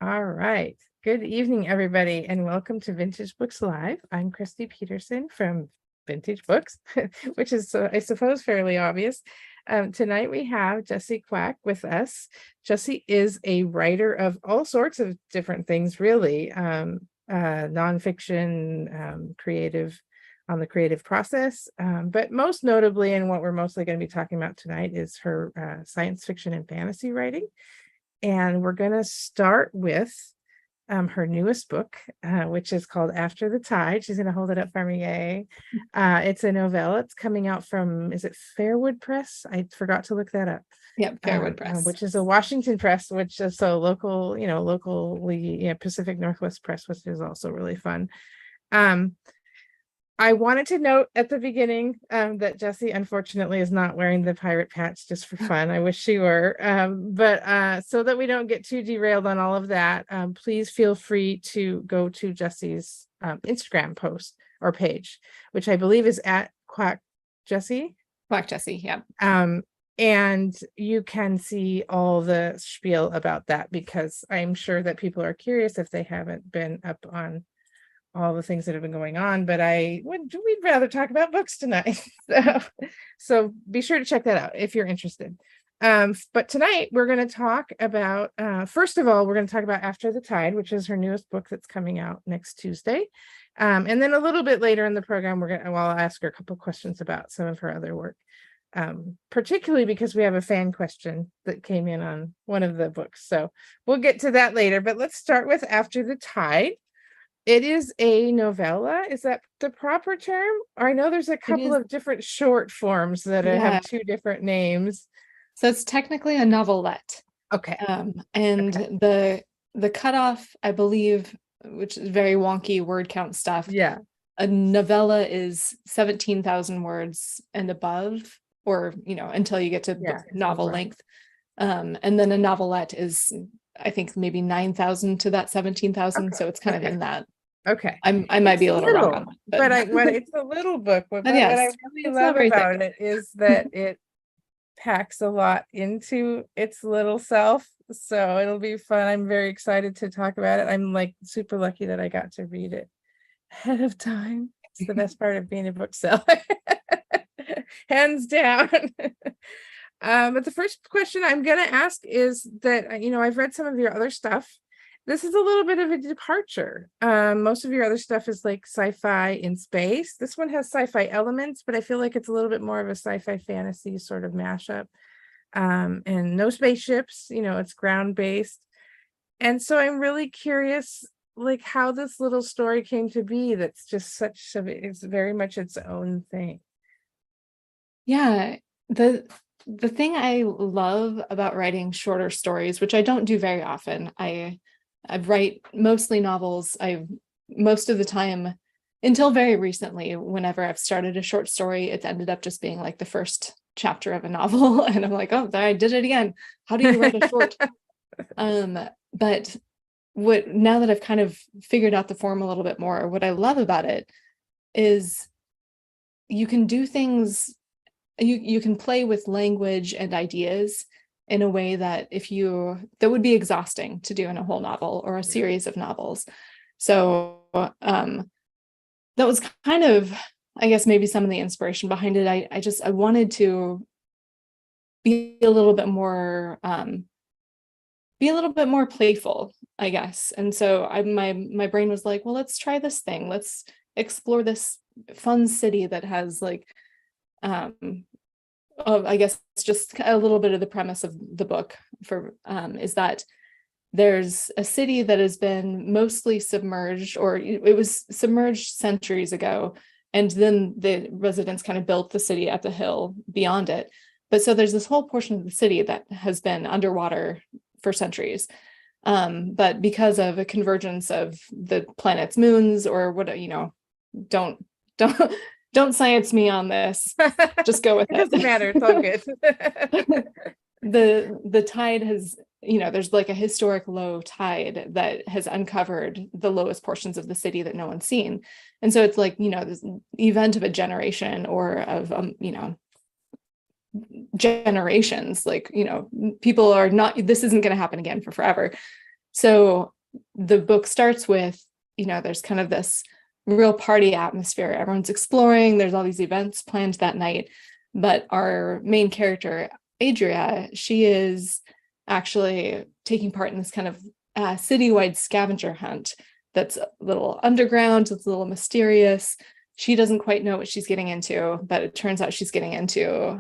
All right. Good evening, everybody, and welcome to Vintage Books Live. I'm Christy Peterson from Vintage Books, which is, I suppose, fairly obvious. Tonight we have Jessie Kwak with us. Jessie is a writer of all sorts of different things, really, nonfiction, creative, on the creative process. But most notably, and what we're mostly going to be talking about tonight, is her science fiction and fantasy writing. And we're going to start with her newest book, which is called After the Tide. She's going to hold it up for me. Yay. It's a novella. It's coming out from, is it Fairwood Press? I forgot to look that up. Yep, Fairwood Press. Which is a Washington press, which is so local, locally, Pacific Northwest Press, which is also really fun. I wanted to note at the beginning that Jessie unfortunately is not wearing the pirate patch just for fun. I wish she were, but so that we don't get too derailed on all of that, please feel free to go to Jessie's Instagram post or page, which I believe is at Kwak Jessie. Kwak Jessie, yeah. And you can see all the spiel about that, because I'm sure that people are curious if they haven't been up on all the things that have been going on, but we'd rather talk about books tonight. So be sure to check that out if you're interested. But tonight we're going to talk about, first of all, we're going to talk about After the Tide, which is her newest book that's coming out next Tuesday. And then a little bit later in the program, I'll ask her a couple questions about some of her other work, particularly because we have a fan question that came in on one of the books. So we'll get to that later, but let's start with After the Tide. It is a novella. Is that the proper term? Or I know there's a couple of different short forms that have two different names. So it's technically a novelette. Okay. The cutoff, I believe, which is very wonky word count stuff. Yeah. A novella is 17,000 words and above, or, until you get to novel length. And then a novelette is, I think, maybe 9,000 to that 17,000. Okay. So it's kind of in that. Okay. I might be a little wrong on that. But it's a little book. What I really love about it is that it packs a lot into its little self. So it'll be fun. I'm very excited to talk about it. I'm like super lucky that I got to read it ahead of time. It's the best part of being a bookseller. Hands down. But the first question I'm going to ask is that, I've read some of your other stuff. This is a little bit of a departure. Most of your other stuff is like sci-fi in space. This one has sci-fi elements, but I feel like it's a little bit more of a sci-fi fantasy sort of mashup. And no spaceships, it's ground-based. And so I'm really curious, like, how this little story came to be. That's just it's very much its own thing. Yeah, the thing I love about writing shorter stories, which I don't do very often, I write mostly novels. Most of the time, until very recently, whenever I've started a short story, it's ended up just being like the first chapter of a novel. And I'm like, oh, I did it again. How do you write a short? But now that I've kind of figured out the form a little bit more, what I love about it is you can do things, you can play with language and ideas in a way that that would be exhausting to do in a whole novel or a series of novels. So that was kind of, I guess, maybe some of the inspiration behind it. I wanted to be a little bit more playful, I guess. And so my brain was like, well, let's try this thing. Let's explore this fun city that has like, I guess it's just a little bit of the premise of the book is that there's a city that has been mostly submerged, or it was submerged centuries ago. And then the residents kind of built the city at the hill beyond it. But so there's this whole portion of the city that has been underwater for centuries. But because of a convergence of the planet's moons or what, don't science me on this. Just go with it. It doesn't matter. It's all good. The tide has, there's like a historic low tide that has uncovered the lowest portions of the city that no one's seen. And so it's like, this event of a generation or of, generations, like, people are not, this isn't going to happen again for forever. So the book starts with, there's kind of this real party atmosphere. Everyone's exploring, there's all these events planned that night. But our main character, Adria, she is actually taking part in this kind of citywide scavenger hunt that's a little underground, it's a little mysterious. She doesn't quite know what she's getting into, but it turns out she's getting into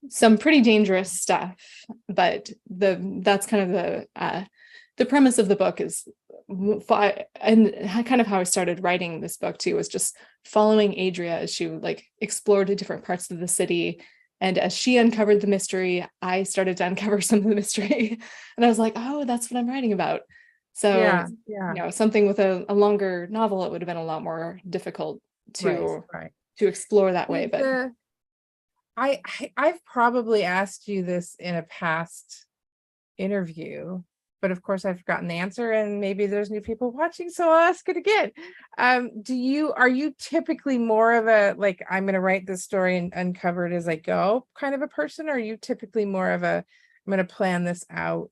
some pretty dangerous stuff. But that's kind of the premise of the book is, and kind of how I started writing this book too, was just following Adria as she like explored the different parts of the city. And as she uncovered the mystery, I started to uncover some of the mystery. And I was like, oh, that's what I'm writing about. So, Yeah. Something with a longer novel, it would have been a lot more difficult Right. to explore that way. Did But I've probably asked you this in a past interview, but of course I've forgotten the answer, and maybe there's new people watching, so I'll ask it again. Are you typically more of a, like, I'm going to write this story and uncover it as I go kind of a person? Or are you typically more of a, I'm going to plan this out,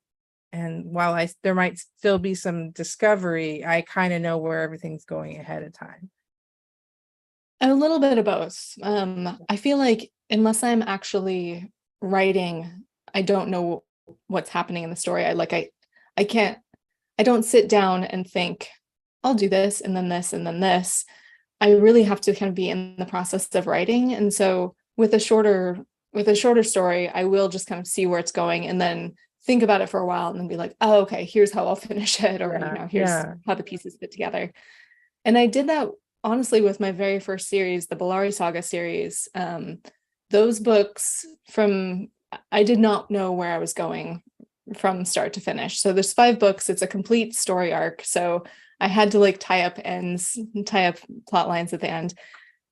and while there might still be some discovery, I kind of know where everything's going ahead of time? a little bit of both. I feel like unless I'm actually writing, I don't know what's happening in the story. I can't, I don't sit down and think, I'll do this and then this and then this. I really have to kind of be in the process of writing. And so with a shorter story, I will just kind of see where it's going and then think about it for a while and then be like, oh, okay, here's how I'll finish it. Or, here's how the pieces fit together. And I did that honestly with my very first series, the Bellari Saga series. Those books I did not know where I was going from start to finish. So there's 5 books. It's a complete story arc. So I had to like tie up plot lines at the end.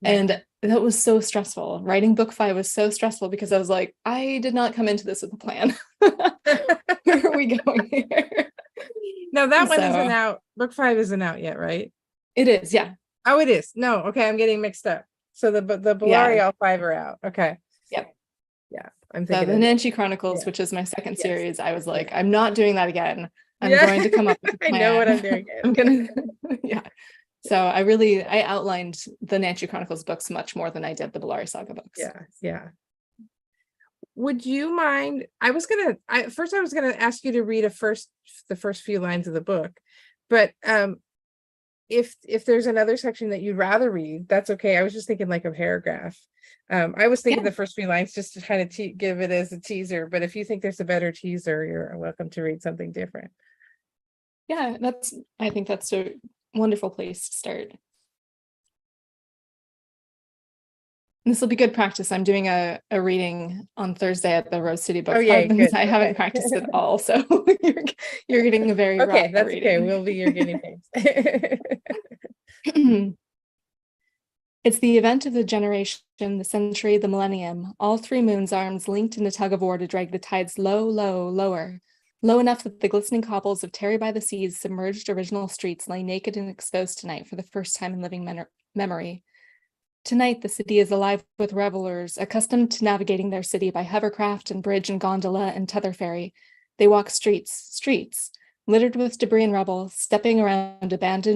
And that was so stressful. Writing book 5 was so stressful because I was like, I did not come into this with a plan. Where are we going here? No, that one isn't out. Book 5 isn't out yet, right? It is, yeah. Oh, it is. No, okay, I'm getting mixed up. So the Bellari all 5 are out. Okay. Yep. Yeah, I'm So thinking the Nancy Chronicles, which is my second series, I was like, I'm not doing that again. I'm going to come up with a plan. I know what I'm doing. I'm gonna, yeah. So I outlined the Nancy Chronicles books much more than I did the Bellari Saga books. Yeah. Would you mind? I was gonna ask you to read the first few lines of the book, but if there's another section that you'd rather read, that's okay. I was just thinking like a paragraph. I was thinking the first few lines just to kind of give it as a teaser, but if you think there's a better teaser, you're welcome to read something different. Yeah, I think that's a wonderful place to start. This will be good practice. I'm doing a reading on Thursday at the Rose City Book Club, and I haven't practiced at all, so you're getting a very okay. That's reading. Okay. We'll be your guinea pigs. It's the event of the generation, the century, the millennium. All 3 moons' arms linked in a tug of war to drag the tides low, lower, low enough that the glistening cobbles of Terry by the Sea's submerged original streets lay naked and exposed tonight for the first time in living memory. Tonight, the city is alive with revelers, accustomed to navigating their city by hovercraft and bridge and gondola and tether ferry. They walk streets, littered with debris and rubble, stepping around abandoned